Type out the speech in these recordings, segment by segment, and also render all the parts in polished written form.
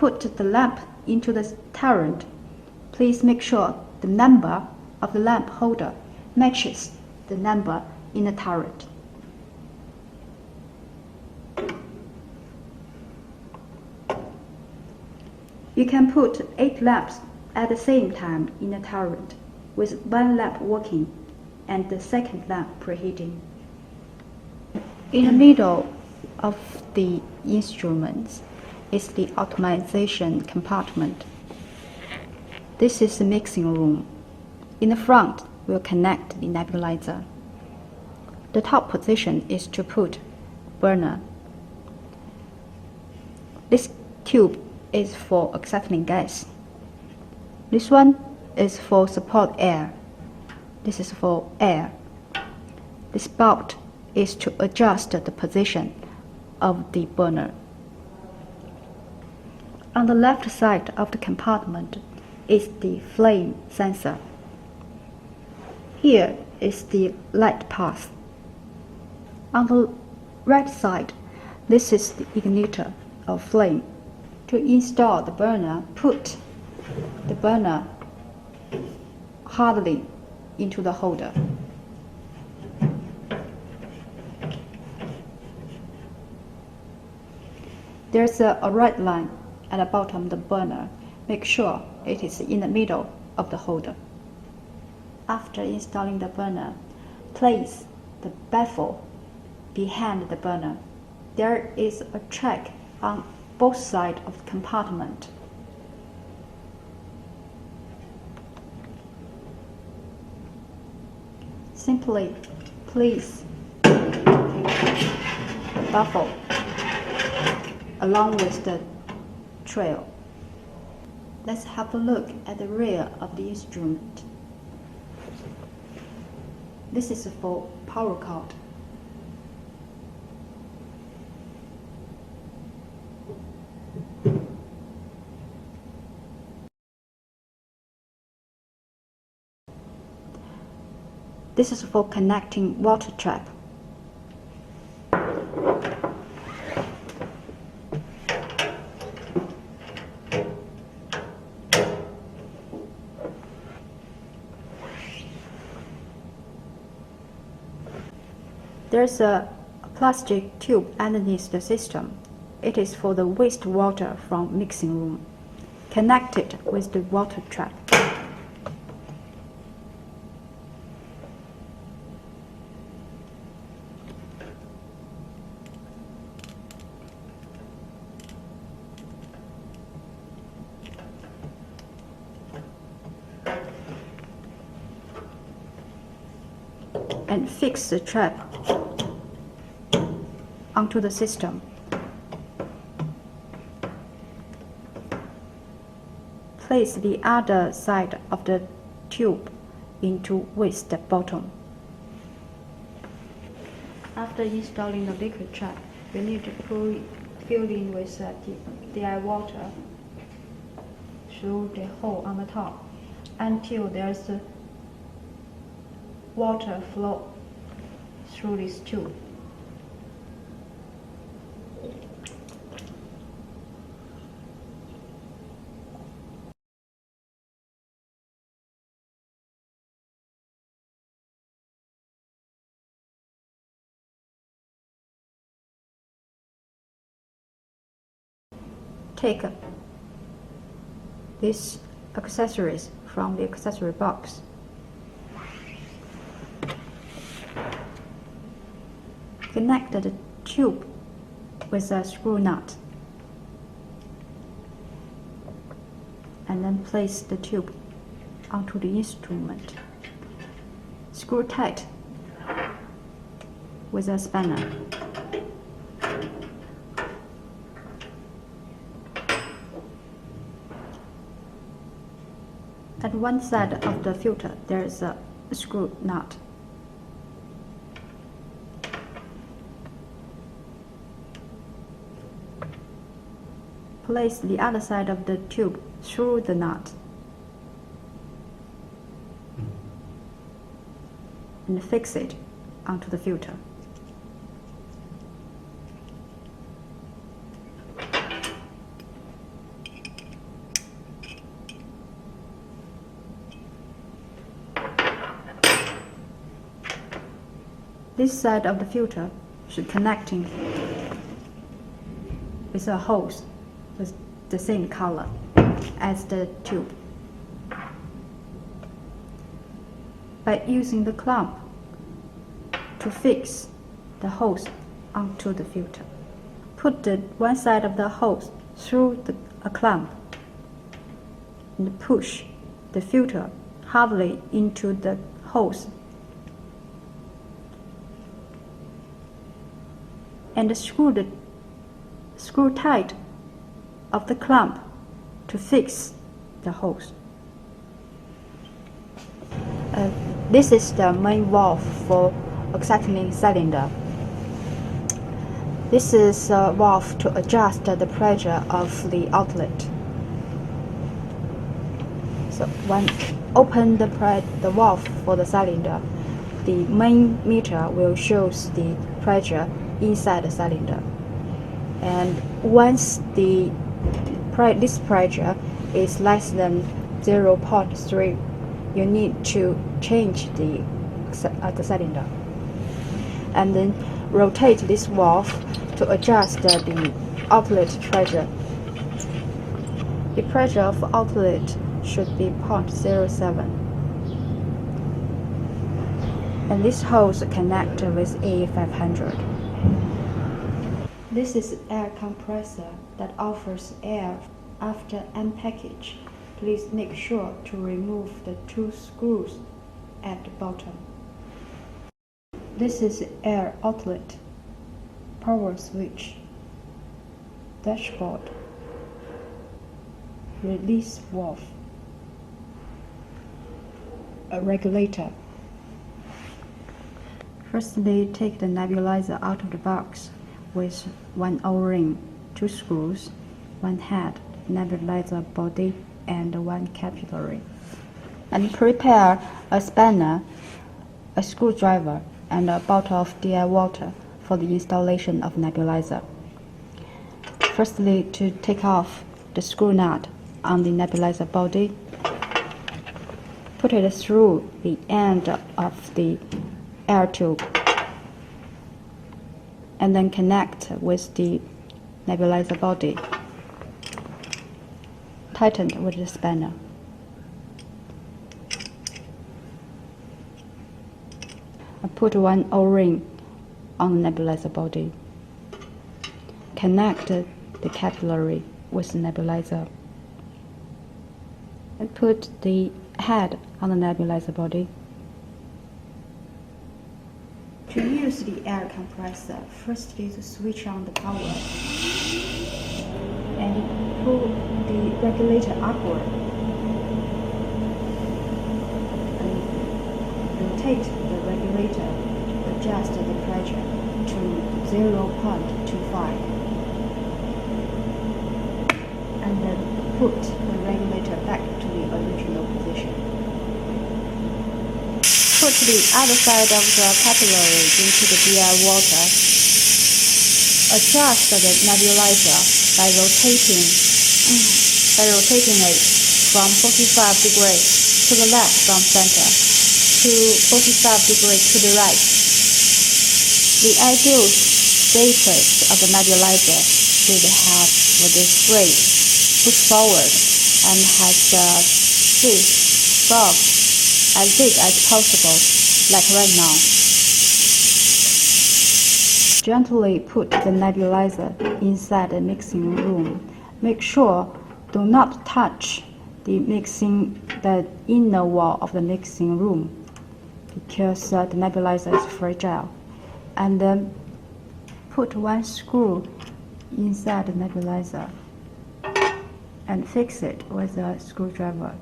put the lamp into the turret, please make sure the number of the lamp holder matches the number in the turret. You can put 8 lamps at the same time in the turret, with one lamp working and the second lamp preheating. In the middle of the instruments is the optimization compartment. This is the mixing room. In the front, we'll connect the nebulizer. The top position is to put burner. This tube is for acetylene gas. This one is for support air. This is for air. This bolt is to adjust the position of the burner. On the left side of the compartment is the flame sensor. Here is the light path. On the right side, this is the igniter of flame. To install the burner, put the burner hardly into the holder. There's a red line at the bottom of the burner. Make sure it is in the middle of the holder. After installing the burner, place the baffle behind the burner. There is a track on both sides of the compartment. Simply place the baffle along with the trail. Let's have a look at the rear of the instrument. This is for power cord. This is for connecting water trap. There's a plastic tube underneath the system. It is for the wastewater from mixing room, connected with the water trap. And fix the trap onto the system. Place the other side of the tube into with the bottom. After installing the liquid trap, we need to fill in with dry water through the hole on the top until there's water flow through this tube. Take these accessories from the accessory box. Connect the tube with a screw nut and then place the tube onto the instrument. Screw tight with a spanner. At one side of the filter there is a screw nut. Place the other side of the tube through the nut and fix it onto the filter. This side of the filter should connecting with a hose with the same color as the tube. By using the clamp to fix the hose onto the filter, put the one side of the hose through a clamp and push the filter heavily into the hose and screw tight of the clamp to fix the hose. This is the main valve for acetylene cylinder. This is a valve to adjust the pressure of the outlet. So when open the valve for the cylinder, the main meter will show the pressure inside the cylinder. And once this pressure is less than 0.3, you need to change the cylinder. And then rotate this valve to adjust the outlet pressure. The pressure of outlet should be 0.07. And this hose connect with A500. This is air compressor that offers air after unpackage. Please make sure to remove the 2 screws at the bottom. This is air outlet, power switch, dashboard, release valve, a regulator. Firstly, take the nebulizer out of the box with 1 O-ring, 2 screws, 1 head, nebulizer body, and 1 capillary. And prepare a spanner, a screwdriver, and a bottle of DI water for the installation of nebulizer. Firstly, to take off the screw nut on the nebulizer body, put it through the end of the air tube, and then connect with the nebulizer body. Tighten with the spanner. Put 1 O-ring on the nebulizer body. Connect the capillary with the nebulizer. And put the head on the nebulizer body. To use the air compressor, firstly to switch on the power and pull the regulator upward and rotate the regulator to adjust the pressure to 0.25 and then put the regulator back to the original position. Put the other side of the capillary into the DI water. Adjust the nebulizer by rotating it from 45 degrees to the left from center to 45 degrees to the right. The ideal status of the nebulizer should have the spray push forward and has the switch stop as big as possible, like right now. Gently put the nebulizer inside the mixing room. Make sure do not touch the inner wall of the mixing room because the nebulizer is fragile. And then put 1 screw inside the nebulizer and fix it with a screwdriver.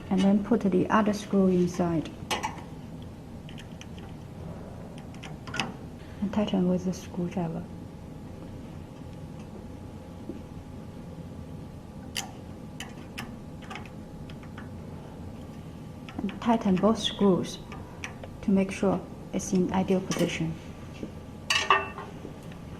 And then put the other screw inside and tighten with the screwdriver. And tighten both screws to make sure it's in ideal position.